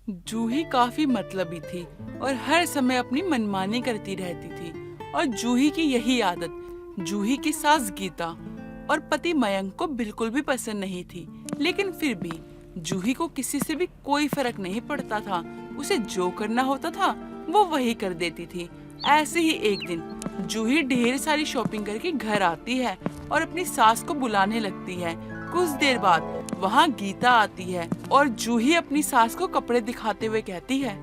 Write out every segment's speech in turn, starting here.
जूही काफी मतलबी थी और हर समय अपनी मनमानी करती रहती थी और जूही की यही आदत जूही की सास गीता और पति मयंक को बिल्कुल भी पसंद नहीं थी। लेकिन फिर भी जूही को किसी से भी कोई फर्क नहीं पड़ता था। उसे जो करना होता था वो वही कर देती थी। ऐसे ही एक दिन जूही ढेर सारी शॉपिंग करके घर आती है और अपनी सास को बुलाने लगती है। कुछ देर बाद वहाँ गीता आती है और जूही अपनी सास को कपड़े दिखाते हुए कहती है,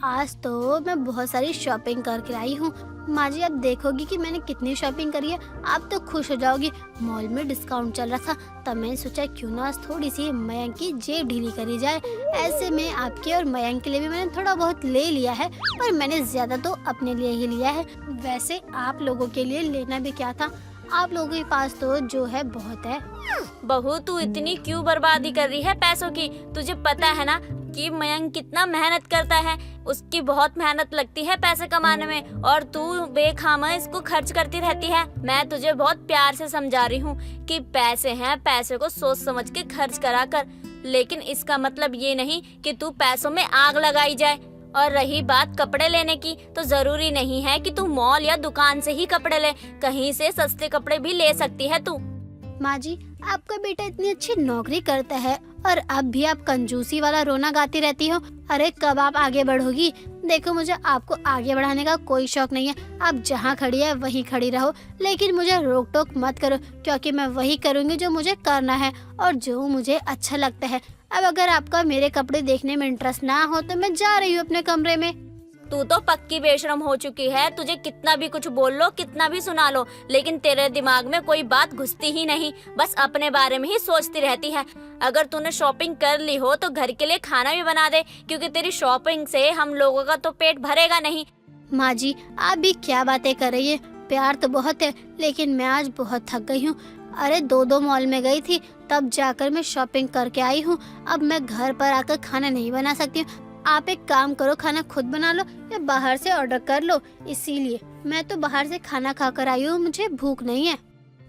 आज तो मैं बहुत सारी शॉपिंग करके आई हूँ। माँ जी, आप देखोगी कि मैंने कितनी शॉपिंग करी है, आप तो खुश हो जाओगी। मॉल में डिस्काउंट चल रहा था, तब मैंने सोचा क्यों ना आज थोड़ी सी मयंक की जेब ढीली करी जाए। ऐसे में आपके और मयंक के लिए भी मैंने थोड़ा बहुत ले लिया है, पर मैंने ज्यादा तो अपने लिए ही लिया है। वैसे आप लोगों के लिए लेना भी क्या था, आप लोगों के पास तो जो है बहुत है। बहू, तू इतनी क्यों बर्बादी कर रही है पैसों की? तुझे पता है ना कि मयंक कितना मेहनत करता है, उसकी बहुत मेहनत लगती है पैसे कमाने में, और तू बेखामा इसको खर्च करती रहती है। मैं तुझे बहुत प्यार से समझा रही हूँ कि पैसे हैं, पैसे को सोच समझ के खर्च करा कर, लेकिन इसका मतलब ये नहीं कि तू पैसों में आग लगाई जाए। और रही बात कपड़े लेने की, तो जरूरी नहीं है कि तू मॉल या दुकान से ही कपड़े ले, कहीं से सस्ते कपड़े भी ले सकती है तू। माँ जी, आपका बेटा इतनी अच्छी नौकरी करता है और अब भी आप कंजूसी वाला रोना गाती रहती हो। अरे कब आप आगे बढ़ोगी? देखो, मुझे आपको आगे बढ़ाने का कोई शौक नहीं है। आप जहाँ खड़ी है वहीं खड़ी रहो, लेकिन मुझे रोक टोक मत करो, क्योंकि मैं वही करूँगी जो मुझे करना है और जो मुझे अच्छा लगता है। अब अगर आपका मेरे कपड़े देखने में इंटरेस्ट ना हो तो मैं जा रही हूँ अपने कमरे में। तू तो पक्की बेशरम हो चुकी है। तुझे कितना भी कुछ बोल लो, कितना भी सुना लो, लेकिन तेरे दिमाग में कोई बात घुसती ही नहीं, बस अपने बारे में ही सोचती रहती है। अगर तूने शॉपिंग कर ली हो तो घर के लिए खाना भी बना दे, क्योंकि तेरी शॉपिंग से हम लोगों का तो पेट भरेगा नहीं। माँ जी, आप भी क्या बातें कर रही है? प्यार तो बहुत है, लेकिन मैं आज बहुत थक गई हूँ। अरे दो मॉल में गई थी, तब जाकर मैं शॉपिंग करके आई हूँ। अब मैं घर पर आकर खाना नहीं बना सकती हूँ। आप एक काम करो, खाना खुद बना लो या बाहर से ऑर्डर कर लो। इसीलिए मैं तो बाहर से खाना खाकर आई हूँ, मुझे भूख नहीं है।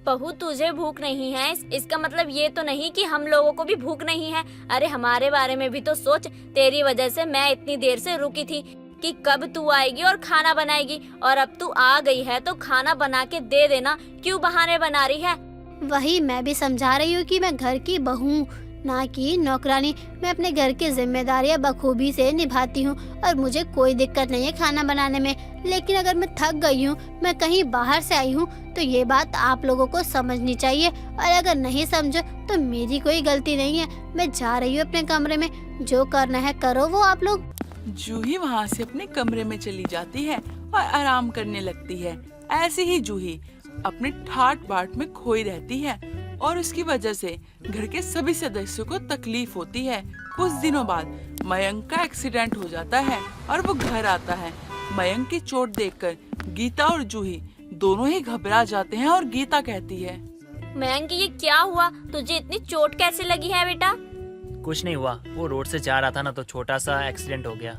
बहू, तुझे भूख नहीं है इसका मतलब ये तो नहीं कि हम लोगों को भी भूख नहीं है। अरे हमारे बारे में भी तो सोच। तेरी वजह से मैं इतनी देर से रुकी थी कि कब तू आएगी और खाना बनाएगी, और अब तू आ गई है तो खाना बना के दे देना। क्यों बहाने बना रही है? वही मैं भी समझा रही हूँ कि मैं घर की बहू ना कि नौकरानी। मैं अपने घर की जिम्मेदारियाँ बखूबी से निभाती हूँ और मुझे कोई दिक्कत नहीं है खाना बनाने में। लेकिन अगर मैं थक गई हूँ, मैं कहीं बाहर से आई हूँ, तो ये बात आप लोगों को समझनी चाहिए। और अगर नहीं समझो तो मेरी कोई गलती नहीं है। मैं जा रही हूँ अपने कमरे में, जो करना है करो वो आप लोग। जूही वहाँ से अपने कमरे में चली जाती है और आराम करने लगती है। ऐसे ही जूही अपने ठाट बाट में खोई रहती है और उसकी वजह से घर के सभी सदस्यों को तकलीफ होती है। कुछ दिनों बाद मयंक का एक्सीडेंट हो जाता है और वो घर आता है। मयंक की चोट देखकर गीता और जूही दोनों ही घबरा जाते हैं और गीता कहती है, मयंक, ये क्या हुआ? तुझे इतनी चोट कैसे लगी है बेटा? कुछ नहीं हुआ, वो रोड से जा रहा था ना, तो छोटा सा एक्सीडेंट हो गया।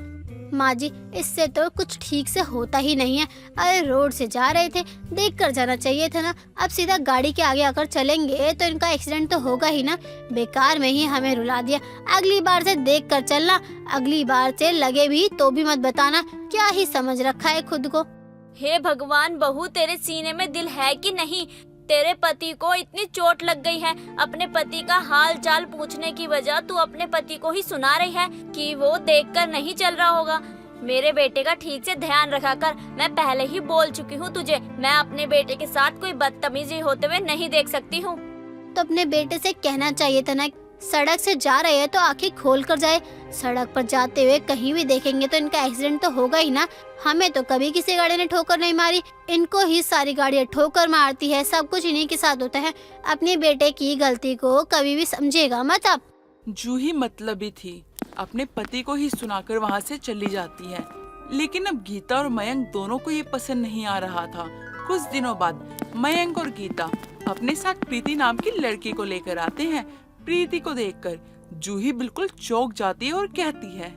माँ जी, इससे तो कुछ ठीक से होता ही नहीं है। अरे रोड से जा रहे थे, देख कर जाना चाहिए था ना। अब सीधा गाड़ी के आगे आकर चलेंगे तो इनका एक्सीडेंट तो होगा ही ना। बेकार में ही हमें रुला दिया। अगली बार से देख कर चलना, अगली बार से लगे भी तो भी मत बताना। क्या ही समझ रखा है खुद को। हे भगवान, बहू तेरे सीने में दिल है कि नहीं? तेरे पति को इतनी चोट लग गई है, अपने पति का हाल चाल पूछने की वजह तू अपने पति को ही सुना रही है कि वो देखकर नहीं चल रहा होगा। मेरे बेटे का ठीक से ध्यान रखा कर। मैं पहले ही बोल चुकी हूँ तुझे, मैं अपने बेटे के साथ कोई बदतमीजी होते हुए नहीं देख सकती हूँ। तो अपने बेटे से कहना चाहिए था ना, सड़क से जा रहे हैं तो आंखें खोल कर जाए। सड़क पर जाते हुए कहीं भी देखेंगे तो इनका एक्सीडेंट तो होगा ही ना। हमें तो कभी किसी गाड़ी ने ठोकर नहीं मारी, इनको ही सारी गाड़ियाँ ठोकर मारती है। सब कुछ इन्हीं के साथ होता है। अपने बेटे की गलती को कभी भी समझेगा मत आप। जूही मतलबी थी, अपने पति को ही सुनाकर वहाँ से चली जाती है। लेकिन अब गीता और मयंक दोनों को ये पसंद नहीं आ रहा था। कुछ दिनों बाद मयंक और गीता अपने साथ प्रीति नाम की लड़की को लेकर आते हैं। प्रीति को देखकर जूही बिल्कुल चौंक जाती है और कहती है,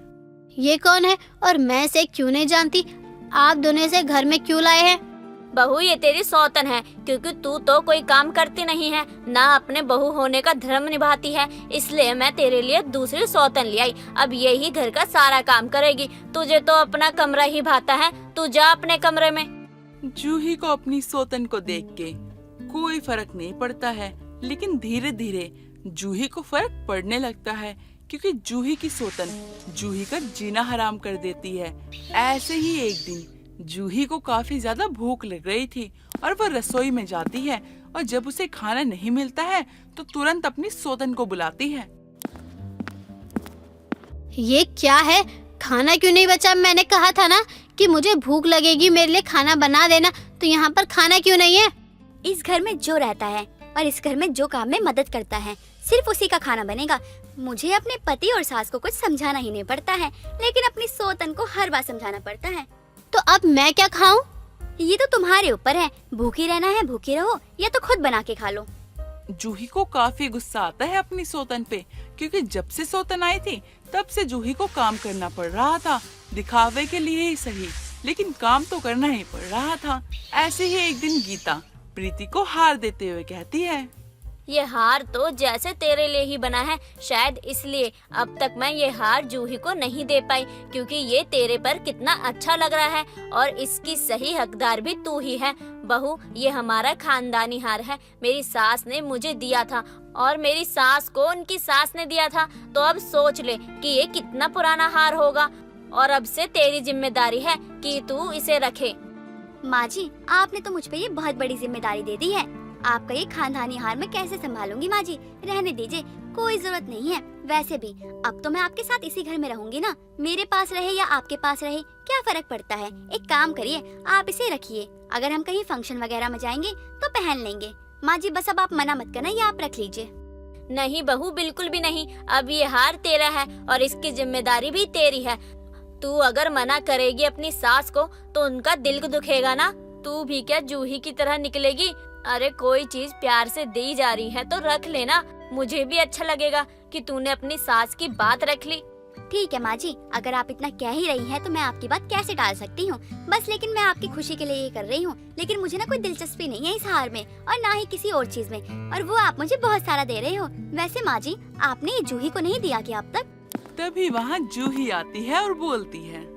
ये कौन है और मैं इसे क्यों नहीं जानती? आप दोनों से घर में क्यों लाए हैं? बहू ये तेरी सौतन है, क्योंकि तू तो कोई काम करती नहीं है, ना अपने बहू होने का धर्म निभाती है, इसलिए मैं तेरे लिए दूसरी सौतन ले आई। अब यही घर का सारा काम करेगी। तुझे तो अपना कमरा ही भाता है, तू जा अपने कमरे में। जूही को अपनी सौतन को देख के कोई फर्क नहीं पड़ता है, लेकिन धीरे धीरे जूही को फर्क पड़ने लगता है, क्योंकि जूही की सौतन जूही का जीना हराम कर देती है। ऐसे ही एक दिन जूही को काफी ज्यादा भूख लग रही थी और वो रसोई में जाती है, और जब उसे खाना नहीं मिलता है तो तुरंत अपनी सौतन को बुलाती है। ये क्या है? खाना क्यों नहीं बचा? मैंने कहा था ना कि मुझे भूख लगेगी, मेरे लिए खाना बना देना। तो यहाँ पर खाना क्यों नहीं है? इस घर में जो रहता है और इस घर में जो काम में मदद करता है, सिर्फ उसी का खाना बनेगा। मुझे अपने पति और सास को कुछ समझाना ही नहीं पड़ता है, लेकिन अपनी सौतन को हर बार समझाना पड़ता है। तो अब मैं क्या खाऊं? ये तो तुम्हारे ऊपर है, भूखी रहना है भूखी रहो, या तो खुद बना के खा लो। जूही को काफी गुस्सा आता है अपनी सौतन पे, क्योंकि जब से सौतन आई थी तब से जूही को काम करना पड़ रहा था, दिखावे के लिए ही सही, लेकिन काम तो करना ही पड़ रहा था। ऐसे ही एक दिन गीता प्रीति को हार देते हुए कहती है, ये हार तो जैसे तेरे लिए ही बना है, शायद इसलिए अब तक मैं ये हार जूही को नहीं दे पाई, क्योंकि ये तेरे पर कितना अच्छा लग रहा है और इसकी सही हकदार भी तू ही है। बहू, ये हमारा खानदानी हार है, मेरी सास ने मुझे दिया था और मेरी सास को उनकी सास ने दिया था। तो अब सोच ले कि ये कितना पुराना हार होगा, और अब से तेरी जिम्मेदारी है कि तू इसे रखे। माँ जी, आपने तो मुझ पे ये बहुत बड़ी जिम्मेदारी दे दी है। आपका ये खानदानी हार मैं कैसे संभालूंगी माँ जी? रहने दीजिए, कोई जरूरत नहीं है। वैसे भी अब तो मैं आपके साथ इसी घर में रहूंगी ना, मेरे पास रहे या आपके पास रहे क्या फर्क पड़ता है। एक काम करिए, आप इसे रखिए, अगर हम कहीं फंक्शन वगैरह में जाएंगे तो पहन लेंगे। माँ जी बस अब आप मना मत करना, ये आप रख लीजिए। नहीं बहू, बिल्कुल भी नहीं। अब ये हार तेरा है और इसकी जिम्मेदारी भी तेरी है। तू अगर मना करेगी अपनी सास को तो उनका दिल दुखेगा ना। तू भी क्या जूही की तरह निकलेगी? अरे कोई चीज प्यार से दी जा रही है तो रख लेना, मुझे भी अच्छा लगेगा कि तूने अपनी सास की बात रख ली। ठीक है माँ जी, अगर आप इतना कह ही रही हैं तो मैं आपकी बात कैसे टाल सकती हूँ। बस लेकिन मैं आपकी खुशी के लिए ये कर रही हूँ, लेकिन मुझे ना कोई दिलचस्पी नहीं है इस हार में और ना ही किसी और चीज में, और वो आप मुझे बहुत सारा दे रहे हो। वैसे माँ जी, आपने ये जूही को नहीं दिया क्या अब तक? तभी वहाँ जूही आती है और बोलती है,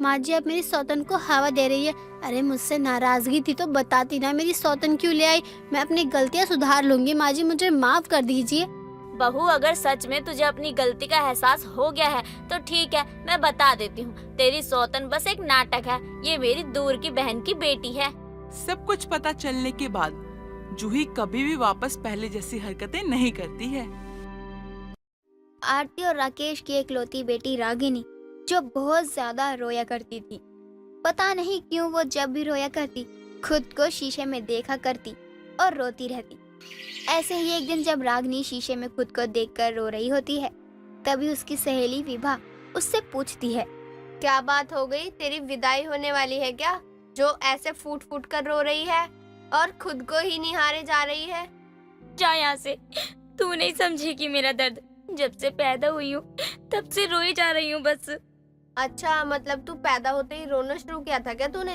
माँ जी अब मेरी सौतन को हवा दे रही है। अरे मुझसे नाराजगी थी तो बताती ना, मेरी सौतन क्यों ले आई? मैं अपनी गलतियाँ सुधार लूंगी। माँ जी मुझे माफ कर दीजिए। बहू, अगर सच में तुझे अपनी गलती का एहसास हो गया है तो ठीक है, मैं बता देती हूँ, तेरी सौतन बस एक नाटक है। ये मेरी दूर की बहन की बेटी है। सब कुछ पता चलने के बाद जूही कभी भी वापस पहले जैसी हरकतें नहीं करती है। आरती और राकेश की इकलौती बेटी रागिनी जो बहुत ज्यादा रोया करती थी। पता नहीं क्यों वो जब भी रोया करती खुद को शीशे में देखा करती और रोती रहती। ऐसे ही एक दिन जब रागिनी शीशे में खुद को देखकर रो रही होती है, तभी उसकी सहेली विभा उससे पूछती है, क्या बात हो गई? तेरी विदाई होने वाली है क्या, जो ऐसे फूट फूट कर रो रही है और खुद को ही निहारे जा रही है? जा यहाँ से, तू नहीं समझेगी मेरा दर्द। जब से पैदा हुई हूँ तब से रोई जा रही हूँ बस। अच्छा, मतलब तू पैदा होते ही रोना शुरू किया था क्या तूने?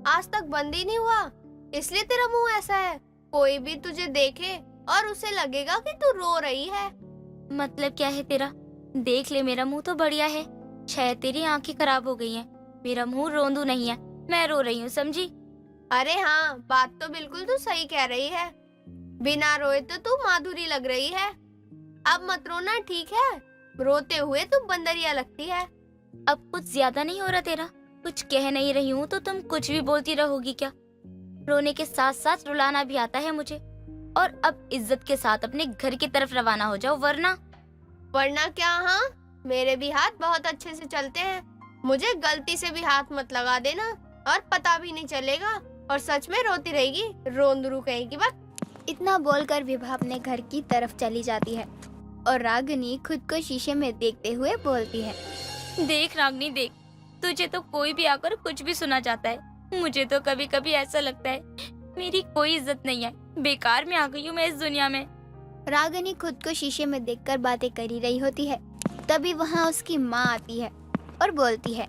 आज तक बंद ही नहीं हुआ, इसलिए तेरा मुंह ऐसा है। कोई भी तुझे देखे और उसे लगेगा कि तू रो रही है। मतलब क्या है तेरा? देख ले, मेरा मुंह तो बढ़िया है, शायद तेरी आंखें खराब हो गई हैं। मेरा मुंह रोंदू नहीं है, मैं रो रही हूँ, समझी? अरे हाँ, बात तो बिल्कुल तू सही कह रही है। बिना रोए तो तू माधुरी लग रही है। अब मत रोना, ठीक है? रोते हुए तू बंदरिया लगती है। अब कुछ ज्यादा नहीं हो रहा तेरा? कुछ कह नहीं रही हूँ तो तुम कुछ भी बोलती रहोगी क्या? रोने के साथ साथ रुलाना भी आता है मुझे। और अब इज्जत के साथ अपने घर की तरफ रवाना हो जाओ, वरना क्या? हाँ, मेरे भी हाथ बहुत अच्छे से चलते हैं, मुझे गलती से भी हाथ मत लगा देना और पता भी नहीं चलेगा, और सच में रोती रहेगी, रोंदरू कहेगी बस। इतना बोलकर विभा अपने घर की तरफ चली जाती है और रागिनी खुद को शीशे में देखते हुए बोलती है, देख रागनी देख, तुझे तो कोई भी आकर कुछ भी सुना जाता है। मुझे तो कभी कभी ऐसा लगता है मेरी कोई इज्जत नहीं है, बेकार में आ गई हूँ मैं इस दुनिया में। रागिनी खुद को शीशे में देखकर बातें करी रही होती है, तभी वहाँ उसकी माँ आती है और बोलती है,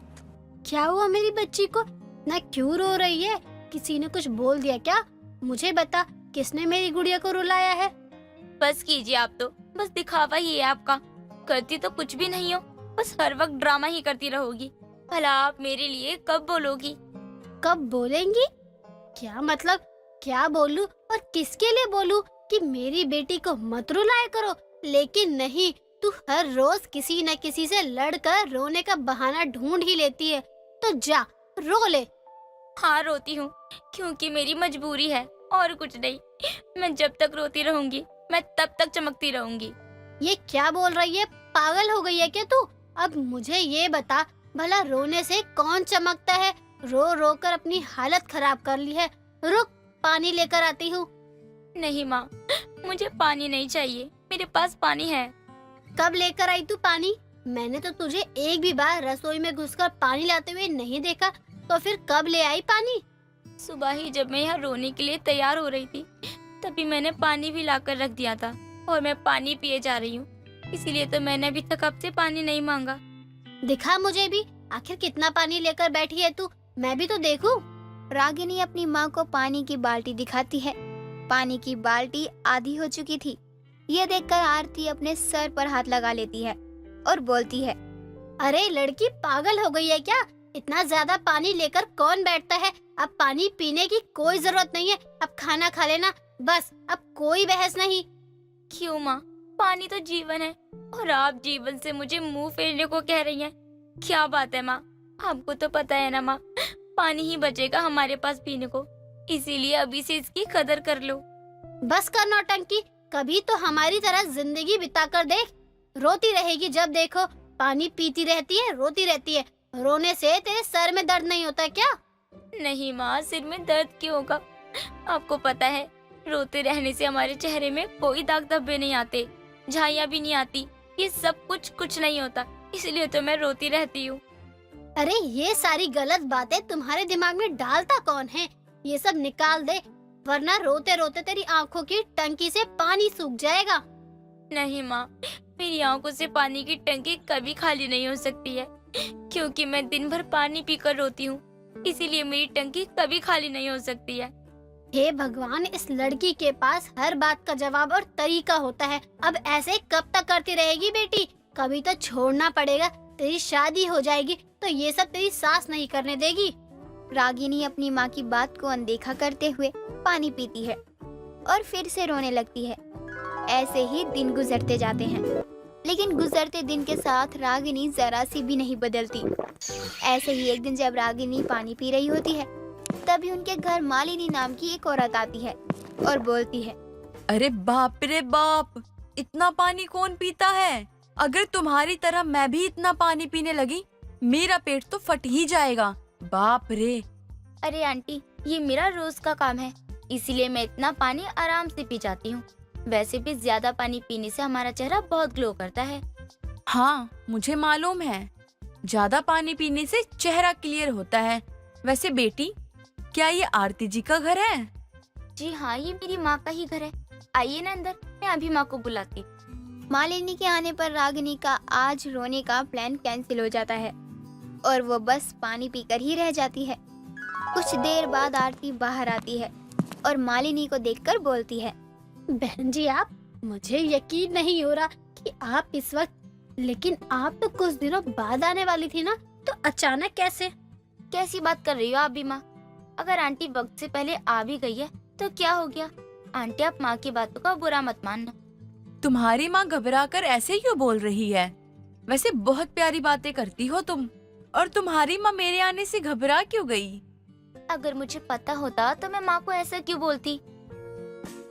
क्या हुआ मेरी बच्ची को? ना क्यों रो रही है? किसी ने कुछ बोल दिया क्या? मुझे बता, किसने मेरी गुड़िया को रुलाया है? बस कीजिए, आप तो बस दिखावा ही है आपका। करती तो कुछ भी नहीं हो, बस हर वक्त ड्रामा ही करती रहोगी। भला आप मेरे लिए कब बोलोगी? कब बोलेंगी? क्या मतलब? क्या बोलूं और किसके लिए बोलूं कि मेरी बेटी को मत रुलाया करो? लेकिन नहीं, तू हर रोज किसी न किसी से लड़कर रोने का बहाना ढूंढ ही लेती है। तो जा रो ले। हाँ, रोती हूँ क्योंकि मेरी मजबूरी है और कुछ नहीं। मैं जब तक रोती रहूंगी मैं तब तक चमकती रहूंगी। ये क्या बोल रही है? पागल हो गई है क्या तू? अब मुझे ये बता, भला रोने से कौन चमकता है? रो रो कर अपनी हालत खराब कर ली है। रुक, पानी लेकर आती हूँ। नहीं माँ, मुझे पानी नहीं चाहिए, मेरे पास पानी है। कब लेकर आई तू पानी? मैंने तो तुझे एक भी बार रसोई में घुसकर पानी लाते हुए नहीं देखा, तो फिर कब ले आई पानी? सुबह ही जब मैं यहाँ रोने के लिए तैयार हो रही थी तभी मैंने पानी भी लाकर रख दिया था और मैं पानी पिए जा रही हूँ। इसीलिए तो मैंने अभी तक आपसे पानी नहीं मांगा। दिखा मुझे भी, आखिर कितना पानी लेकर बैठी है तू, मैं भी तो देखूं। रागिनी अपनी माँ को पानी की बाल्टी दिखाती है। पानी की बाल्टी आधी हो चुकी थी। ये देखकर आरती अपने सर पर हाथ लगा लेती है और बोलती है, अरे लड़की, पागल हो गई है क्या? इतना ज्यादा पानी लेकर कौन बैठता है? अब पानी पीने की कोई जरूरत नहीं है, अब खाना खा लेना बस, अब कोई बहस नहीं। क्यों माँ, पानी तो जीवन है और आप जीवन से मुझे मुंह फेरने को कह रही हैं। क्या बात है माँ, आपको तो पता है ना माँ, पानी ही बचेगा हमारे पास पीने को, इसीलिए अभी से इसकी कदर कर लो। बस कर नौटंकी, कभी तो हमारी तरह जिंदगी बिता कर देख। रोती रहेगी जब देखो, पानी पीती रहती है, रोती रहती है। रोने से तेरे सर में दर्द नहीं होता क्या? नहीं माँ, सिर में दर्द क्यों होगा? आपको पता है, रोते रहने से हमारे चेहरे में कोई दाग धब्बे नहीं आते, झाइयाँ भी नहीं आती। ये सब कुछ नहीं होता, इसलिए तो मैं रोती रहती हूँ। अरे ये सारी गलत बातें तुम्हारे दिमाग में डालता कौन है? ये सब निकाल दे, वरना रोते रोते तेरी आंखों की टंकी से पानी सूख जाएगा। नहीं माँ, मेरी आंखों से पानी की टंकी कभी खाली नहीं हो सकती है, क्योंकि मैं दिन भर पानी पीकर रोती हूँ, इसीलिए मेरी टंकी कभी खाली नहीं हो सकती है। हे भगवान, इस लड़की के पास हर बात का जवाब और तरीका होता है। अब ऐसे कब तक करती रहेगी बेटी? कभी तो छोड़ना पड़ेगा। तेरी शादी हो जाएगी तो ये सब तेरी सास नहीं करने देगी। रागिनी अपनी माँ की बात को अनदेखा करते हुए पानी पीती है और फिर से रोने लगती है। ऐसे ही दिन गुजरते जाते हैं, लेकिन गुजरते दिन के साथ रागिनी जरा सी भी नहीं बदलती। ऐसे ही एक दिन जब रागिनी पानी पी रही होती है, तभी उनके घर मालिनी नाम की एक औरत आती है और बोलती है, अरे बाप रे बाप, इतना पानी कौन पीता है? अगर तुम्हारी तरह मैं भी इतना पानी पीने लगी, मेरा पेट तो फट ही जाएगा। बाप रे। अरे आंटी, ये मेरा रोज का काम है, इसीलिए मैं इतना पानी आराम से पी जाती हूँ। वैसे भी ज्यादा पानी पीने से हमारा चेहरा बहुत ग्लो करता है। हाँ, मुझे मालूम है, ज्यादा पानी पीने से चेहरा क्लियर होता है। वैसे बेटी, क्या ये आरती जी का घर है? जी हाँ, ये मेरी माँ का ही घर है। आइए ना अंदर, मैं अभी माँ को बुलाती। मालिनी के आने पर रागिनी का आज रोने का प्लान कैंसिल हो जाता है और वो बस पानी पीकर ही रह जाती है। कुछ देर बाद आरती बाहर आती है और मालिनी को देखकर बोलती है, बहन जी आप, मुझे यकीन नहीं हो रहा कि आप इस वक्त, लेकिन आप तो कुछ दिनों बाद आने वाली थी ना, तो अचानक कैसे? कैसी बात कर रही हो आप भी माँ? अगर आंटी वक्त से पहले आ भी गई है तो क्या हो गया? आंटी, आप माँ की बातों का बुरा मत मानना। तुम्हारी माँ घबरा कर ऐसे क्यों बोल रही है? वैसे बहुत प्यारी बातें करती हो तुम, और तुम्हारी माँ मेरे आने से घबरा क्यों गई? अगर मुझे पता होता तो मैं माँ को ऐसा क्यों बोलती?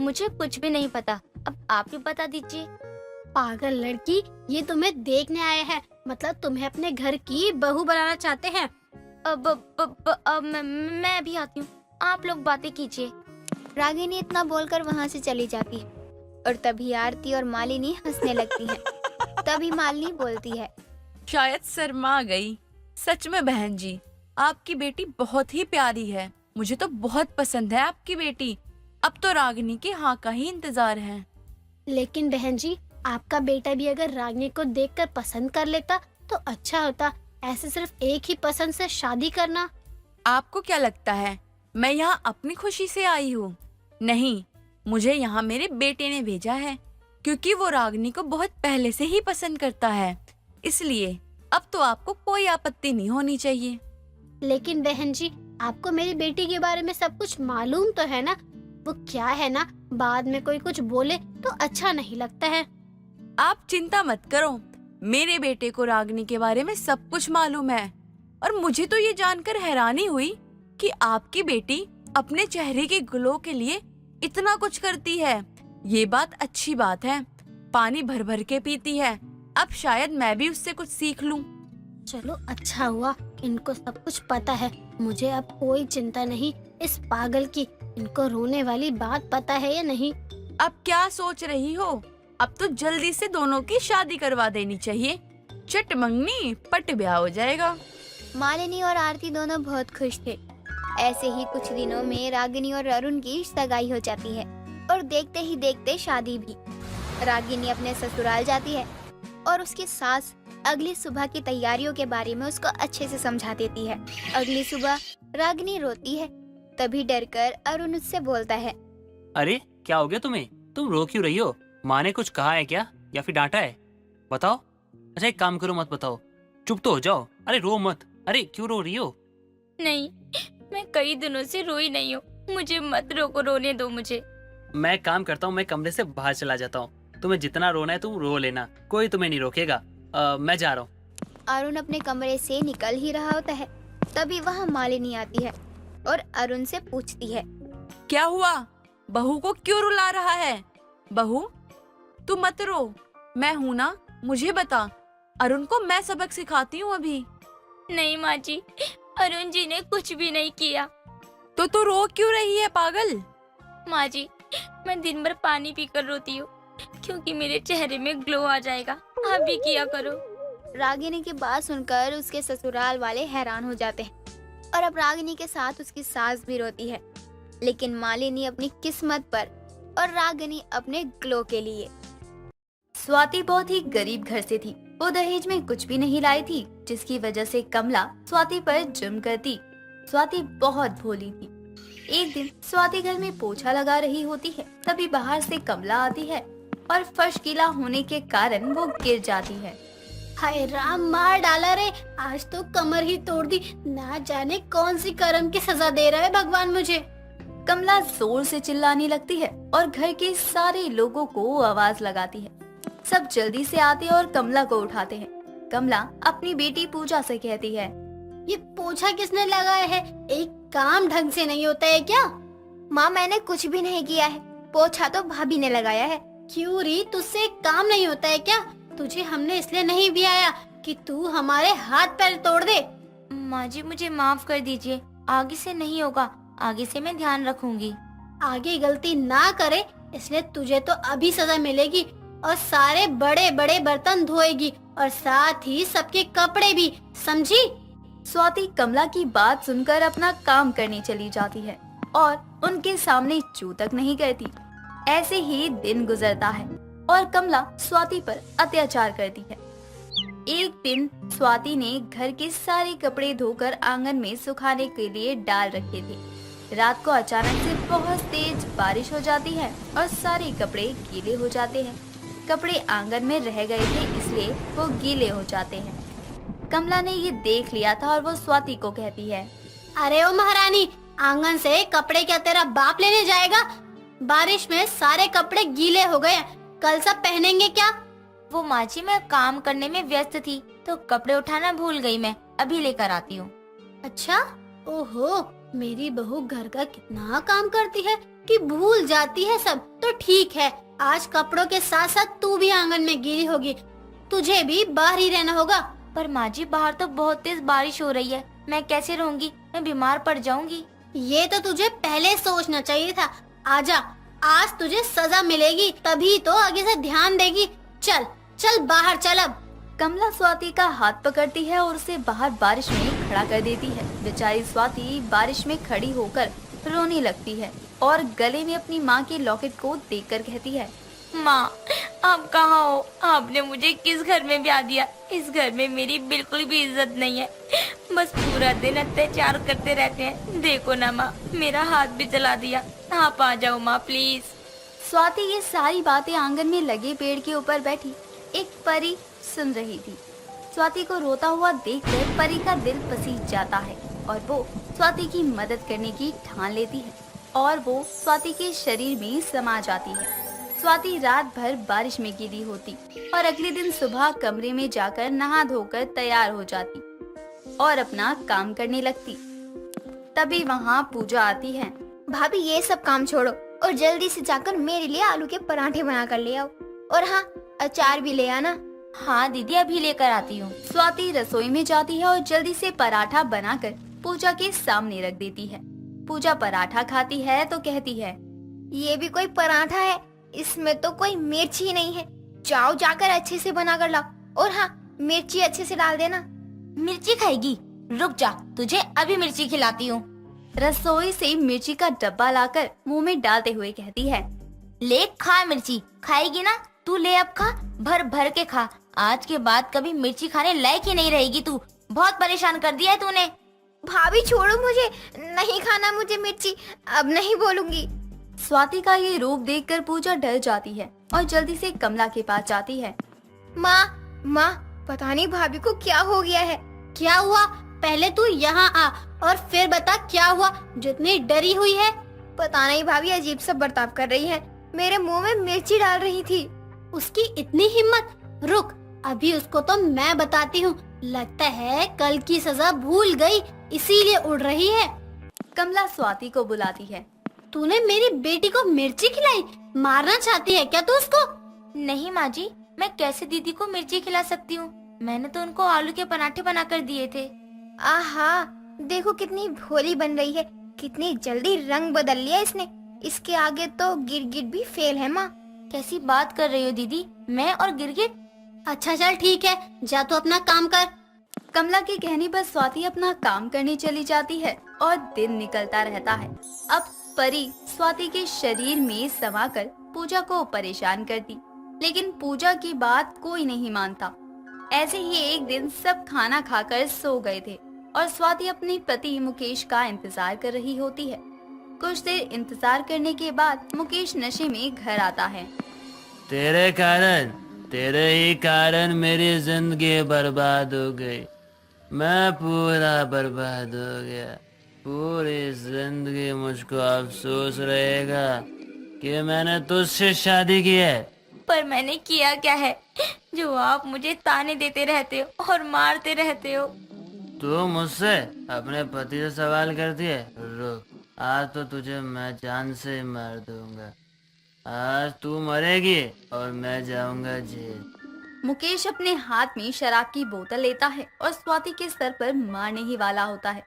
मुझे कुछ भी नहीं पता, अब आप ही बता दीजिए। पागल लड़की, ये तुम्हें देखने आए हैं, मतलब तुम्हें अपने घर की बहू बनाना चाहते हैं। अब मैं भी आती हूँ, आप लोग बातें कीजिए। रागिनी इतना बोलकर वहाँ से चली जाती है और तभी आरती और मालिनी हंसने लगती हैं। तभी मालिनी बोलती है, शायद शर्मा गई। सच में बहन जी, आपकी बेटी बहुत ही प्यारी है। मुझे तो बहुत पसंद है आपकी बेटी। अब तो रागिनी के हाँ का ही इंतजार है। लेकिन बहन जी, आपका बेटा भी अगर रागिनी को देखकर पसंद कर लेता तो अच्छा होता। ऐसे सिर्फ एक ही पसंद से शादी करना। आपको क्या लगता है मैं यहाँ अपनी खुशी से आई हूँ। नहीं, मुझे यहाँ मेरे बेटे ने भेजा है, क्योंकि वो रागिनी को बहुत पहले से ही पसंद करता है। इसलिए अब तो आपको कोई आपत्ति नहीं होनी चाहिए। लेकिन बहन जी, आपको मेरी बेटी के बारे में सब कुछ मालूम तो है ना? वो क्या है ना, बाद में कोई कुछ बोले तो अच्छा नहीं लगता है। आप चिंता मत करो, मेरे बेटे को रागिनी के बारे में सब कुछ मालूम है। और मुझे तो ये जानकर हैरानी हुई कि आपकी बेटी अपने चेहरे के ग्लो के लिए इतना कुछ करती है। ये बात अच्छी बात है। पानी भर भर के पीती है। अब शायद मैं भी उससे कुछ सीख लूं। चलो अच्छा हुआ, इनको सब कुछ पता है। मुझे अब कोई चिंता नहीं इस पागल की। इनको रोने वाली बात पता है या नहीं? अब क्या सोच रही हो? अब तो जल्दी से दोनों की शादी करवा देनी चाहिए। चट मंगनी पट ब्याह हो जाएगा। मालिनी और आरती दोनों बहुत खुश थे। ऐसे ही कुछ दिनों में रागिनी और अरुण की सगाई हो जाती है और देखते ही देखते शादी भी। रागिनी अपने ससुराल जाती है और उसकी सास अगली सुबह की तैयारियों के बारे में उसको अच्छे से समझा देती है। अगली सुबह रागिनी रोती है, तभी डरकर अरुण उससे बोलता है, अरे क्या हो गया तुम्हें? तुम रो क्यों रही हो? माँ ने कुछ कहा है क्या या फिर डांटा है? बताओ। अच्छा एक काम करो, मत बताओ, चुप तो हो जाओ। अरे रो मत। अरे क्यों रो रही हो? नहीं, मैं कई दिनों से रोई नहीं हूँ। मुझे मत रोको, रोने दो मुझे। मैं एक काम करता हूँ, मैं कमरे से बाहर चला जाता हूँ। तुम्हें जितना रोना है तुम रो लेना, कोई तुम्हें नहीं रोकेगा। मैं जा रहा हूँ। अरुण अपने कमरे से निकल ही रहा होता है, तभी वहाँ मालिनी आती है और अरुण से पूछती है, क्या हुआ? बहू को क्यों रुला रहा है? बहू, तू मत रो, मैं हूँ ना, मुझे बता। अरुण को मैं सबक सिखाती हूँ अभी। नहीं माँ जी, अरुण जी ने कुछ भी नहीं किया। तो तू रो क्यों रही है पागल? माँ जी, मैं दिन भर पानी पीकर रोती हूँ, क्योंकि मेरे चेहरे में ग्लो आ जाएगा। आप भी किया करो। रागिनी की बात सुनकर उसके ससुराल वाले हैरान हो जाते हैं और अब रागिनी के साथ उसकी सास भी रोती है। लेकिन मालिनी अपनी किस्मत पर और रागिनी अपने ग्लो के लिए। स्वाति बहुत ही गरीब घर से थी। वो दहेज में कुछ भी नहीं लाई थी, जिसकी वजह से कमला स्वाति पर जुर्म करती। स्वाति बहुत भोली थी। एक दिन स्वाति घर में पोछा लगा रही होती है, तभी बाहर से कमला आती है और फर्श गीला होने के कारण वो गिर जाती है। हाय राम, मार डाला रे, आज तो कमर ही तोड़ दी। ना जाने कौन सी कर्म की सजा दे रहा है भगवान मुझे। कमला जोर से चिल्लाने लगती है और घर के सारे लोगों को आवाज लगाती है। सब जल्दी से आते और कमला को उठाते हैं। कमला अपनी बेटी पूजा से कहती है, ये पोछा किसने लगाया है? एक काम ढंग से नहीं होता है क्या? माँ मैंने कुछ भी नहीं किया है, पोछा तो भाभी ने लगाया है। क्यों री, तुझसे एक काम नहीं होता है क्या? तुझे हमने इसलिए नहीं भी आया कि तू हमारे हाथ पैर तोड़ दे। माँ जी मुझे माफ कर दीजिए, आगे से नहीं होगा, आगे से मैं ध्यान रखूंगी। आगे गलती ना करे, इसलिए तुझे तो अभी सजा मिलेगी और सारे बड़े बड़े बर्तन धोएगी और साथ ही सबके कपड़े भी, समझी? स्वाति कमला की बात सुनकर अपना काम करने चली जाती है और उनके सामने चू तक नहीं करती। ऐसे ही दिन गुजरता है और कमला स्वाति पर अत्याचार करती है। एक दिन स्वाति ने घर के सारे कपड़े धोकर आंगन में सुखाने के लिए डाल रखे थे। रात को अचानक से बहुत तेज बारिश हो जाती है और सारे कपड़े गीले हो जाते हैं। कपड़े आंगन में रह गए थे, इसलिए वो गीले हो जाते हैं। कमला ने ये देख लिया था और वो स्वाति को कहती है, अरे ओ महारानी, आंगन से कपड़े क्या तेरा बाप लेने जाएगा? बारिश में सारे कपड़े गीले हो गए, कल सब पहनेंगे क्या? वो माँ जी मैं काम करने में व्यस्त थी तो कपड़े उठाना भूल गई, मैं अभी लेकर आती हूँ। अच्छा, ओहो, मेरी बहू घर का कितना काम करती है कि भूल जाती है सब। तो ठीक है, आज कपड़ों के साथ साथ तू भी आंगन में गीली होगी, तुझे भी बाहर ही रहना होगा। पर माँ जी बाहर तो बहुत तेज बारिश हो रही है, मैं कैसे रहूंगी? मैं बीमार पड़ जाऊंगी। ये तो तुझे पहले सोचना चाहिए था। आजा, आज तुझे सजा मिलेगी, तभी तो आगे से ध्यान देगी। चल चल बाहर चल अब। कमला स्वाति का हाथ पकड़ती है और उसे बाहर बारिश में खड़ा कर देती है। बेचारी स्वाति बारिश में खड़ी होकर रोने लगती है और गले में अपनी माँ के लॉकेट को देखकर कहती है, माँ, आप कहाँ हो? आपने मुझे किस घर में ब्याह दिया? इस घर में मेरी बिल्कुल भी इज्जत नहीं है। बस पूरा दिन अत्याचार करते रहते हैं। देखो ना माँ, मेरा हाथ भी जला दिया। आप आ जाओ माँ प्लीज। स्वाति ये सारी बातें आंगन में लगे पेड़ के ऊपर बैठी एक परी सुन रही थी। स्वाति को रोता हुआ देखकर परी का दिल पसीज जाता है और वो स्वाति की मदद करने की ठान लेती है और वो स्वाति के शरीर में समा जाती है। स्वाति रात भर बारिश में गिरी होती और अगले दिन सुबह कमरे में जाकर नहा धोकर तैयार हो जाती और अपना काम करने लगती। तभी वहाँ पूजा आती है। भाभी ये सब काम छोड़ो और जल्दी से जाकर मेरे लिए आलू के पराठे बना कर ले आओ, और हाँ, अचार भी ले आना। हाँ दीदी, अभी लेकर आती हूँ। स्वाति रसोई में जाती है और जल्दी से पराठा बनाकर पूजा के सामने रख देती है। पूजा पराठा खाती है तो कहती है, ये भी कोई पराठा है? इसमें तो कोई मिर्ची ही नहीं है। जाओ जाकर अच्छे से बना कर लाओ, और हाँ, मिर्ची अच्छे से डाल देना। मिर्ची खाएगी? रुक जा, तुझे अभी मिर्ची खिलाती हूँ। रसोई से मिर्ची का डब्बा लाकर मुंह में डालते हुए कहती है, ले खा मिर्ची। खाएगी ना? तू ले अब खा, भर भर के खा। आज के बाद कभी मिर्ची खाने लायक ही नहीं रहेगी तू। बहुत परेशान कर दिया है तूने। भाभी छोड़ो मुझे, नहीं खाना मुझे मिर्ची, अब नहीं बोलूंगी। स्वाति का ये रूप देखकर पूजा डर जाती है और जल्दी से कमला के पास जाती है। माँ, पता नहीं भाभी को क्या हो गया है। क्या हुआ? पहले तू यहाँ आ और फिर बता क्या हुआ जो इतनी डरी हुई है। पता नहीं, भाभी अजीब सा बर्ताव कर रही है। मेरे मुंह में मिर्ची डाल रही थी। उसकी इतनी हिम्मत! रुक, अभी उसको तो मैं बताती हूँ। लगता है कल की सजा भूल गई, इसीलिए उड़ रही है। कमला स्वाति को बुलाती है। तूने मेरी बेटी को मिर्ची खिलाई? मारना चाहती है क्या तू उसको? नहीं माँ जी, मैं कैसे दीदी को मिर्ची खिला सकती हूँ? मैंने तो उनको आलू के पराठे बनाकर दिए थे। आहा, देखो कितनी भोली बन रही है, कितनी जल्दी रंग बदल लिया इसने। इसके आगे तो गिरगिट भी फेल है। माँ, कैसी बात कर रही हो दीदी? मैं और गिरगिट? अच्छा चल ठीक है, जा तू अपना काम कर। कमला के कहने पर स्वाति अपना काम करने चली जाती है और दिन निकलता रहता है। अब परी स्वाति के शरीर में समाकर पूजा को परेशान करती, लेकिन पूजा की बात कोई नहीं मानता। ऐसे ही एक दिन सब खाना खाकर सो गए थे और स्वाति अपने पति मुकेश का इंतजार कर रही होती है। कुछ देर इंतजार करने के बाद मुकेश नशे में घर आता है। तेरे ही कारण मेरी जिंदगी बर्बाद हो गई। मैं पूरा बर्बाद हो गया। पूरी जिंदगी मुझको अफसोस रहेगा कि मैंने तुझसे शादी की है। पर मैंने किया क्या है जो आप मुझे ताने देते रहते हो और मारते रहते हो? तू मुझसे अपने पति से सवाल करती है? रुक, आज तो तुझे मैं जान से मार दूंगा। आज तू मरेगी और मैं जाऊंगा जेल। मुकेश अपने हाथ में शराब की बोतल लेता है और स्वाति के सर पर मारने ही वाला होता है।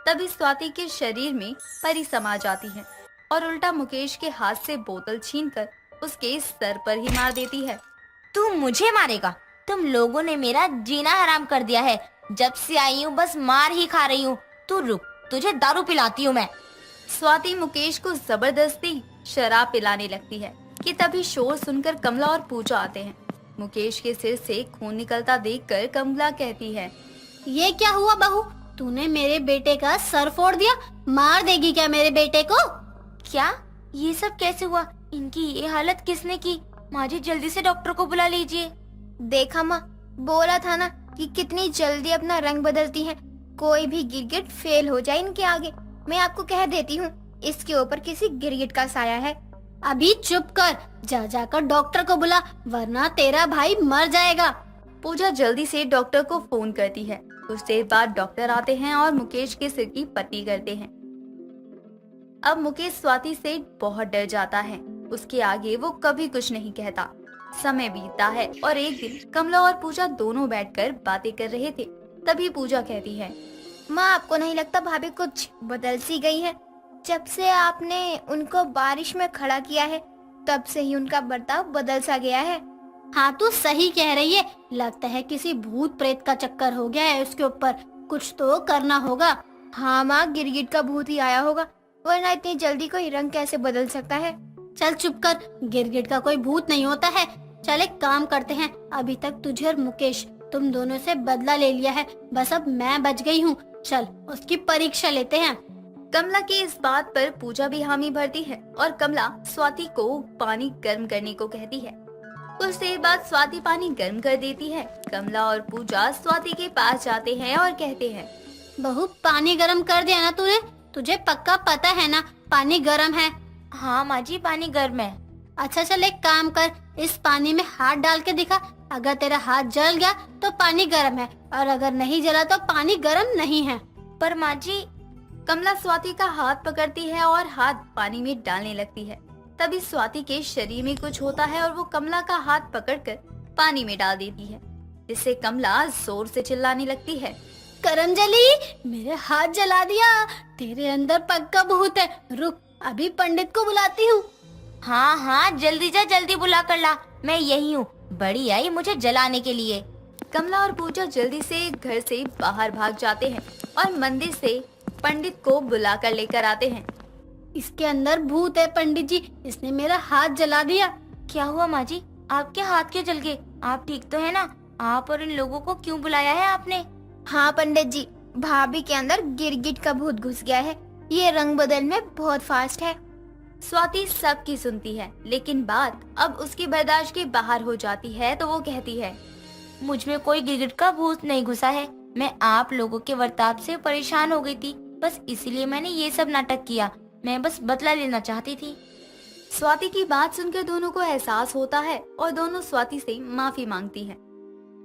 तभी स्वाति के शरीर में परी समा जाती है और उल्टा मुकेश के हाथ से बोतल छीनकर उसके सर पर ही मार देती है। तू मुझे मारेगा? तुम लोगों ने मेरा जीना हराम कर दिया है। जब से आई हूँ बस मार ही खा रही हूँ। तू रुक, तुझे दारू पिलाती हूँ मैं। स्वाति मुकेश को जबरदस्ती शराब पिलाने लगती है कि तभी शोर सुनकर कमला और पूजा आते हैं। मुकेश के सिर से खून निकलता देखकर कमला कहती है, ये क्या हुआ बहू? तूने मेरे बेटे का सर फोड़ दिया। मार देगी क्या मेरे बेटे को? क्या? ये सब कैसे हुआ? इनकी ये हालत किसने की? माँ जी, जल्दी से डॉक्टर को बुला लीजिए। देखा माँ, बोला था ना कि कितनी जल्दी अपना रंग बदलती हैं। कोई भी गिरगिट फेल हो जाए इनके आगे। मैं आपको कह देती हूँ, इसके ऊपर किसी गिरगिट का साया है। अभी चुप कर, जा जाकर डॉक्टर को बुला, वरना तेरा भाई मर जाएगा। पूजा जल्दी से डॉक्टर को फोन करती है। कुछ देर बाद डॉक्टर आते हैं और मुकेश के सिर की पट्टी करते हैं। अब मुकेश स्वाति से बहुत डर जाता है। उसके आगे वो कभी कुछ नहीं कहता। समय बीतता है और एक दिन कमला और पूजा दोनों बैठकर बातें कर रहे थे। तभी पूजा कहती है, माँ, आपको नहीं लगता भाभी कुछ बदल सी गई है? जब से आपने उनको बारिश में खड़ा किया है तब से ही उनका बर्ताव बदल सा गया है। हाँ, तू सही कह रही है। लगता है किसी भूत प्रेत का चक्कर हो गया है उसके ऊपर। कुछ तो करना होगा। हाँ माँ, गिरगिट का भूत ही आया होगा, वरना इतनी जल्दी कोई रंग कैसे बदल सकता है? चल चुप कर, गिरगिट का कोई भूत नहीं होता है। चल एक काम करते हैं, अभी तक तुझे और मुकेश तुम दोनों से बदला ले लिया है, बस अब मैं बच गई हूँ। चल उसकी परीक्षा लेते हैं। कमला की इस बात पर पूजा भी हामी भरती है और कमला स्वाति को पानी गर्म करने को कहती है। कुछ देर बाद स्वाति पानी गर्म कर देती है। कमला और पूजा स्वाति के पास जाते हैं और कहते हैं, बहू पानी गर्म कर दिया ना तूने? तुझे पक्का पता है ना पानी गर्म है? हाँ माँ जी, पानी गर्म है। अच्छा चल एक काम कर, इस पानी में हाथ डाल के दिखा। अगर तेरा हाथ जल गया तो पानी गर्म है, और अगर नहीं जला तो पानी गर्म नहीं है। पर माँ जी, कमला स्वाति का हाथ पकड़ती है और हाथ पानी में डालने लगती है। तभी स्वाति के शरीर में कुछ होता है और वो कमला का हाथ पकड़कर पानी में डाल देती है, जिससे कमला जोर से चिल्लाने लगती है, करमजली, मेरे हाथ जला दिया, तेरे अंदर पक्का भूत है। रुक, अभी पंडित को बुलाती हूँ। हाँ हाँ जल्दी जा, जल्दी बुला कर ला, मैं यही हूँ। बड़ी आई मुझे जलाने के लिए। कमला और पूजा जल्दी से घर से बाहर भाग जाते हैं और मंदिर से पंडित को बुलाकर लेकर आते हैं। इसके अंदर भूत है पंडित जी, इसने मेरा हाथ जला दिया। क्या हुआ माँ जी, आपके हाथ क्यों जल गए? आप ठीक तो है ना? आप और इन लोगों को क्यों बुलाया है आपने? हाँ पंडित जी, भाभी के अंदर गिरगिट का भूत घुस गया है। ये रंग बदल में बहुत फास्ट है। स्वाति सबकी सुनती है, लेकिन बात अब उसकी बर्दाश्त के बाहर हो जाती है तो वो कहती है, मुझ में कोई गिरगिट का भूत नहीं घुसा है। मैं आप लोगों के बर्ताव से परेशान हो गई थी, बस इसीलिए मैंने ये सब नाटक किया। मैं बस बदला लेना चाहती थी। स्वाति की बात सुनकर दोनों को एहसास होता है और दोनों स्वाति से माफी मांगती हैं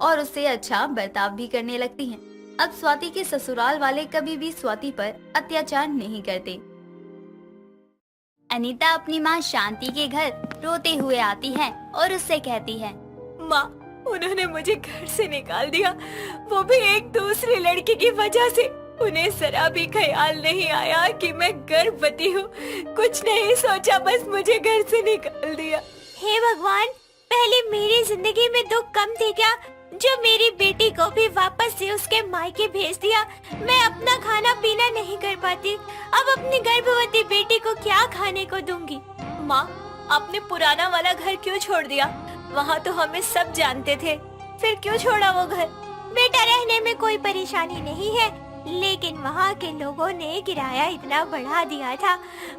और उससे अच्छा बर्ताव भी करने लगती हैं। अब स्वाति के ससुराल वाले कभी भी स्वाति पर अत्याचार नहीं करते। अनीता अपनी माँ शांति के घर रोते हुए आती है और उससे कहती है, माँ, उन्होंने मुझे घर से निकाल दिया, वो भी एक दूसरी लड़की की वजह से। उन्हें जरा भी ख्याल नहीं आया कि मैं गर्भवती हूँ। कुछ नहीं सोचा, बस मुझे घर से निकाल दिया। हे भगवान, पहले मेरी जिंदगी में दुख कम थे क्या, जो मेरी बेटी को भी वापस से उसके मायके भेज दिया। मैं अपना खाना पीना नहीं कर पाती, अब अपनी गर्भवती बेटी को क्या खाने को दूंगी। माँ, आपने पुराना वाला घर क्यों छोड़ दिया? वहाँ तो हमें सब जानते थे, फिर क्यों छोड़ा वो घर? बेटा, रहने में कोई परेशानी नहीं है, लेकिन वहाँ के लोगों ने किराया इतना बढ़ा दिया था।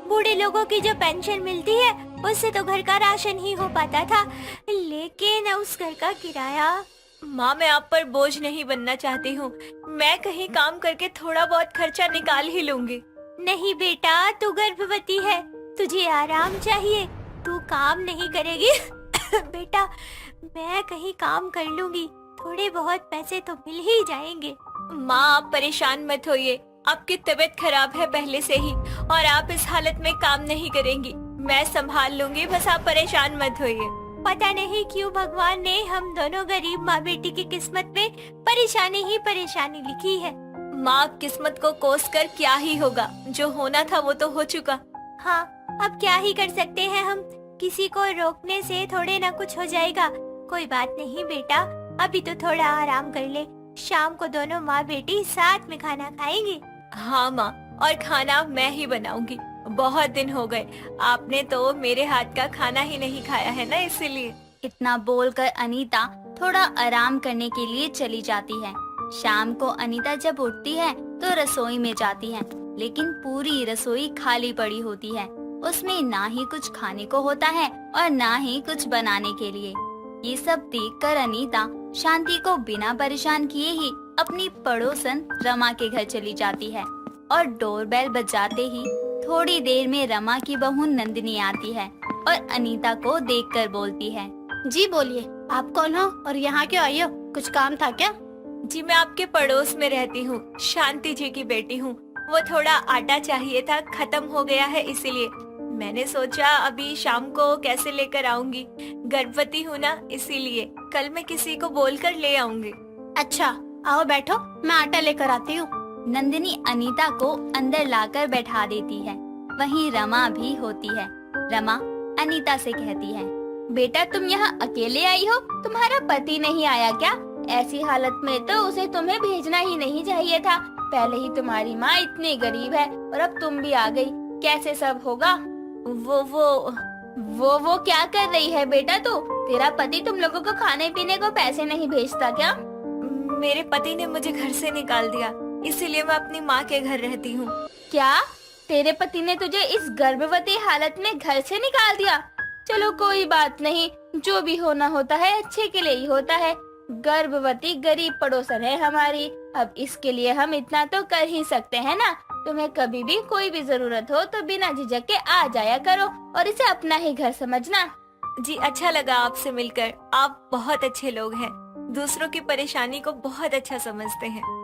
बूढ़े लोगों की जो पेंशन मिलती है उससे तो घर का राशन ही हो पाता था, लेकिन उस घर का किराया। माँ, मैं आप पर बोझ नहीं बनना चाहती हूँ। मैं कहीं काम करके थोड़ा बहुत खर्चा निकाल ही लूंगी। नहीं बेटा, तू गर्भवती है, तुझे आराम चाहिए, तू काम नहीं करेगी। बेटा, मैं कहीं काम कर लूंगी, थोड़े बहुत पैसे तो मिल ही जाएंगे। माँ, आप परेशान मत होइए, आपकी तबीयत खराब है पहले से ही और आप इस हालत में काम नहीं करेंगी। मैं संभाल लूंगी, बस आप परेशान मत होइए। पता नहीं क्यों भगवान ने हम दोनों गरीब माँ बेटी की किस्मत में परेशानी ही परेशानी लिखी है। माँ, किस्मत को कोस कर क्या ही होगा, जो होना था वो तो हो चुका। हाँ, अब क्या ही कर सकते हैं हम, किसी को रोकने से थोड़े ना कुछ हो जाएगा। कोई बात नहीं बेटा, अभी तो थोड़ा आराम कर ले, शाम को दोनों माँ बेटी साथ में खाना खाएंगे। हाँ माँ, और खाना मैं ही बनाऊंगी। बहुत दिन हो गए, आपने तो मेरे हाथ का खाना ही नहीं खाया है ना, इसीलिए। इतना बोलकर अनीता थोड़ा आराम करने के लिए चली जाती है। शाम को अनीता जब उठती है तो रसोई में जाती है, लेकिन पूरी रसोई खाली पड़ी होती है। उसमें ना ही कुछ खाने को होता है और ना ही कुछ बनाने के लिए। ये सब देखकर अनीता शांति को बिना परेशान किए ही अपनी पड़ोसन रमा के घर चली जाती है और डोरबेल बजाते ही थोड़ी देर में रमा की बहू नंदिनी आती है और अनीता को देखकर बोलती है, जी बोलिए, आप कौन हो और यहाँ क्यों आई हो? कुछ काम था क्या? जी, मैं आपके पड़ोस में रहती हूँ, शांति जी की बेटी हूँ। वो थोड़ा आटा चाहिए था, खत्म हो गया है, इसीलिए मैंने सोचा अभी शाम को कैसे लेकर आऊंगी। गर्भवती हूँ ना, इसीलिए कल मैं किसी को बोलकर ले आऊंगी। अच्छा, आओ बैठो, मैं आटा लेकर आती हूँ। नंदिनी अनीता को अंदर लाकर बैठा देती है। वहीं रमा भी होती है। रमा अनीता से कहती है, बेटा तुम यहाँ अकेले आई हो, तुम्हारा पति नहीं आया क्या? ऐसी हालत में तो उसे तुम्हें भेजना ही नहीं चाहिए था। पहले ही तुम्हारी माँ इतनी गरीब है और अब तुम भी आ गई, कैसे सब होगा? वो वो क्या कर रही है बेटा तू? तेरा पति तुम लोगों को खाने पीने को पैसे नहीं भेजता क्या? मेरे पति ने मुझे घर से निकाल दिया, इसीलिए मैं अपनी माँ के घर रहती हूँ। क्या तेरे पति ने तुझे इस गर्भवती हालत में घर से निकाल दिया? चलो कोई बात नहीं, जो भी होना होता है अच्छे के लिए ही होता है। गर्भवती गरीब पड़ोसन है हमारी, अब इसके लिए हम इतना तो कर ही सकते हैं ना। तुम्हें कभी भी कोई भी जरूरत हो तो बिना झिझक के आ जाया करो और इसे अपना ही घर समझना। जी अच्छा लगा आपसे मिलकर, आप बहुत अच्छे लोग हैं, दूसरों की परेशानी को बहुत अच्छा समझते हैं।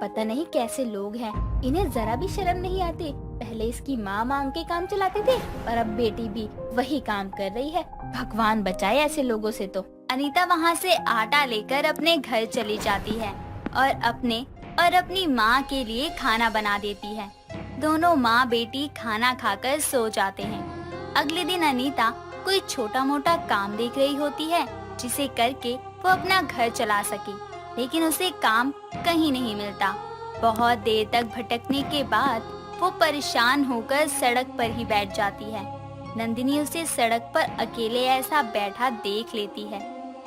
पता नहीं कैसे लोग हैं, इन्हें जरा भी शर्म नहीं आती। पहले इसकी माँ मांग के काम चलाते थे और अब बेटी भी वही काम कर रही है। भगवान बचाए ऐसे लोगों से तो। अनीता वहाँ से आटा लेकर अपने घर चली जाती है और अपनी माँ के लिए खाना बना देती है। दोनों माँ बेटी खाना खाकर सो जाते हैं। अगले दिन अनीता कोई छोटा मोटा काम देख रही होती है जिसे करके वो अपना घर चला सके, लेकिन उसे काम कहीं नहीं मिलता। बहुत देर तक भटकने के बाद वो परेशान होकर सड़क पर ही बैठ जाती है। नंदिनी उसे सड़क पर अकेले ऐसा बैठा देख लेती है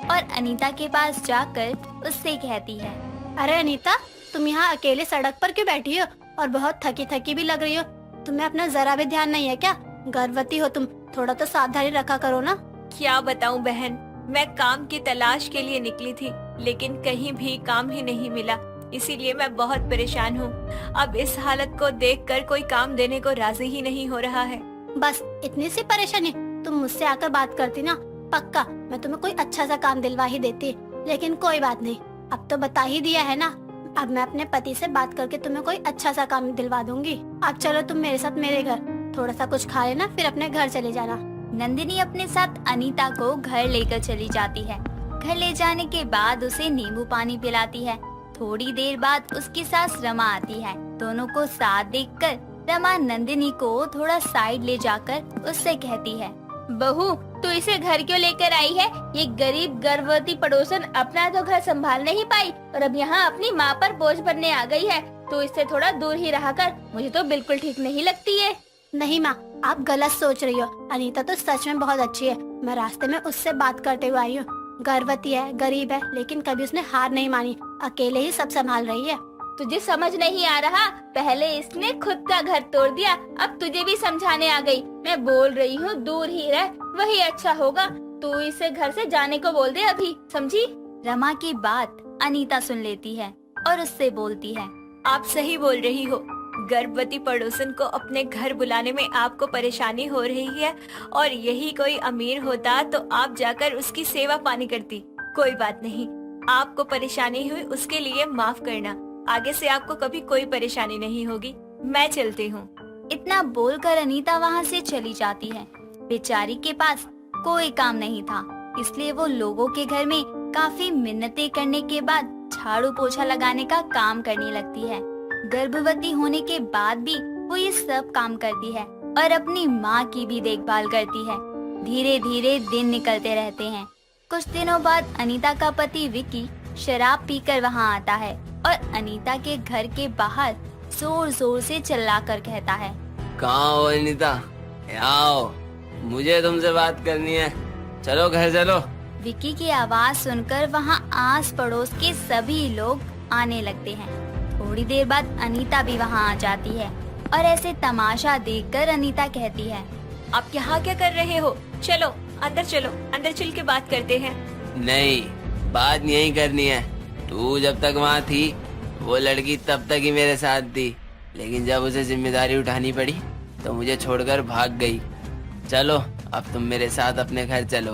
और अनीता के पास जाकर उससे कहती है, अरे अनीता, तुम यहाँ अकेले सड़क पर क्यों बैठी हो और बहुत थकी थकी भी लग रही हो? तुम्हें अपना जरा भी ध्यान नहीं है क्या? गर्भवती हो तुम, थोड़ा तो सावधानी रखा करो ना। क्या बताऊं बहन, मैं काम की तलाश के लिए निकली थी, लेकिन कहीं भी काम ही नहीं मिला, इसीलिए मैं बहुत परेशान हूँ। अब इस हालत को देखकर कोई काम देने को राजी ही नहीं हो रहा है। बस इतनी सी परेशानी? तुम मुझसे आकर बात करती ना, पक्का मैं तुम्हें कोई अच्छा सा काम दिलवा ही देती। लेकिन कोई बात नहीं, अब तो बता ही दिया है ना, अब मैं अपने पति से बात करके तुम्हें कोई अच्छा सा काम दिलवा दूंगी। अब चलो तुम मेरे साथ मेरे घर, थोड़ा सा कुछ खा लेना, फिर अपने घर चले जाना। नंदिनी अपने साथ अनीता को घर लेकर चली जाती है। घर ले जाने के बाद उसे नींबू पानी पिलाती है। थोड़ी देर बाद उसकी सास रमा आती है। दोनों को साथ देखकर रमा नंदिनी को थोड़ा साइड ले जाकर उससे कहती है, बहू तू इसे घर क्यों लेकर आई है? ये गरीब गर्भवती पड़ोसन अपना तो घर संभाल नहीं पाई और अब यहाँ अपनी माँ पर बोझ बनने आ गई है। तो इससे थोड़ा दूर ही रहा कर, मुझे तो बिल्कुल ठीक नहीं लगती है। नहीं माँ, आप गलत सोच रही हो। अनीता तो सच में बहुत अच्छी है। मैं रास्ते में उससे बात करते हुए आई हूँ। गर्भवती है, गरीब है, लेकिन कभी उसने हार नहीं मानी, अकेले ही सब संभाल रही है। तुझे समझ नहीं आ रहा? पहले इसने खुद का घर तोड़ दिया, अब तुझे भी समझाने आ गई। मैं बोल रही हूँ दूर ही रह, वही अच्छा होगा। तू इसे घर से जाने को बोल दे अभी, समझी? रमा की बात अनीता सुन लेती है और उससे बोलती है, आप सही बोल रही हो। गर्भवती पड़ोसन को अपने घर बुलाने में आपको परेशानी हो रही है, और यही कोई अमीर होता तो आप जाकर उसकी सेवा पानी करती। कोई बात नहीं, आपको परेशानी हुई उसके लिए माफ करना। आगे से आपको कभी कोई परेशानी नहीं होगी। मैं चलती हूँ। इतना बोलकर अनीता वहाँ से चली जाती है। बेचारी के पास कोई काम नहीं था, इसलिए वो लोगों के घर में काफी मिन्नतें करने के बाद झाड़ू पोछा लगाने का काम करने लगती है। गर्भवती होने के बाद भी वो ये सब काम करती है और अपनी माँ की भी देखभाल करती है। धीरे धीरे दिन निकलते रहते हैं। कुछ दिनों बाद अनीता का पति विकी शराब पीकर वहाँ आता है और अनीता के घर के बाहर जोर जोर से चिल्लाकर कहता है, कहाँ हो अनीता? आओ, मुझे तुमसे बात करनी है, चलो घर चलो। विकी की आवाज सुनकर वहाँ आस पड़ोस के सभी लोग आने लगते हैं। थोड़ी देर बाद अनीता भी वहाँ आ जाती है और ऐसे तमाशा देखकर अनीता कहती है, आप यहाँ क्या कर रहे हो? चलो, अंदर चल के बात करते हैं। नहीं, बात यही करनी है। तू जब तक वहाँ थी, वो लड़की तब तक ही मेरे साथ थी, लेकिन जब उसे जिम्मेदारी उठानी पड़ी तो मुझे छोड़कर भाग गई। चलो, अब तुम मेरे साथ अपने घर चलो।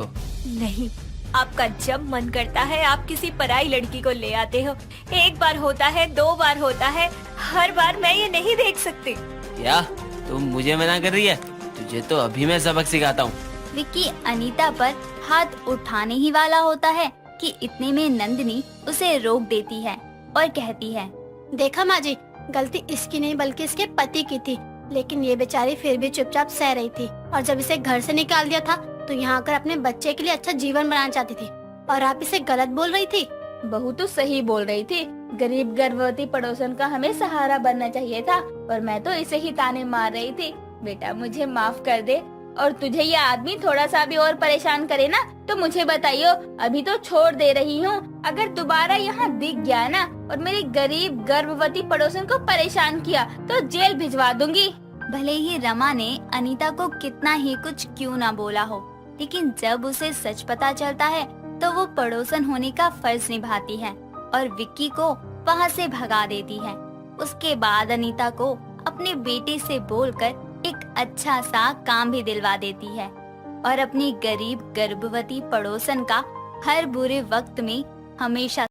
नहीं, आपका जब मन करता है आप किसी पराई लड़की को ले आते हो। एक बार होता है, 2 बार होता है, हर बार मैं ये नहीं देख सकती। क्या तुम मुझे मना कर रही है? तुझे तो अभी मैं सबक सिखाता हूँ। विक्की अनीता पर हाथ उठाने ही वाला होता है कि इतने में नंदिनी उसे रोक देती है और कहती है, देखा माँ जी, गलती इसकी नहीं बल्कि इसके पति की थी, लेकिन ये बेचारी फिर भी चुपचाप सह रही थी। और जब इसे घर से निकाल दिया था तो यहाँ आकर अपने बच्चे के लिए अच्छा जीवन बनाना चाहती थी, और आप इसे गलत बोल रही थी। बहू तो सही बोल रही थी। गरीब गर्भवती पड़ोसन का हमें सहारा बनना चाहिए था और मैं तो इसे ही ताने मार रही थी। बेटा मुझे माफ कर दे और तुझे ये आदमी थोड़ा सा भी और परेशान करे ना तो मुझे बताइयो, अभी तो छोड़ दे रही हूँ। अगर दोबारा यहाँ दिख गया ना और मेरी गरीब गर्भवती पड़ोसन को परेशान किया तो जेल भिजवा दूंगी। भले ही रमा ने अनीता को कितना ही कुछ क्यों ना बोला हो, लेकिन जब उसे सच पता चलता है तो वो पड़ोसन होने का फर्ज निभाती है और विक्की को वहाँ से भगा देती है। उसके बाद अनीता को अपने बेटे से बोलकर एक अच्छा सा काम भी दिलवा देती है और अपनी गरीब गर्भवती पड़ोसन का हर बुरे वक्त में हमेशा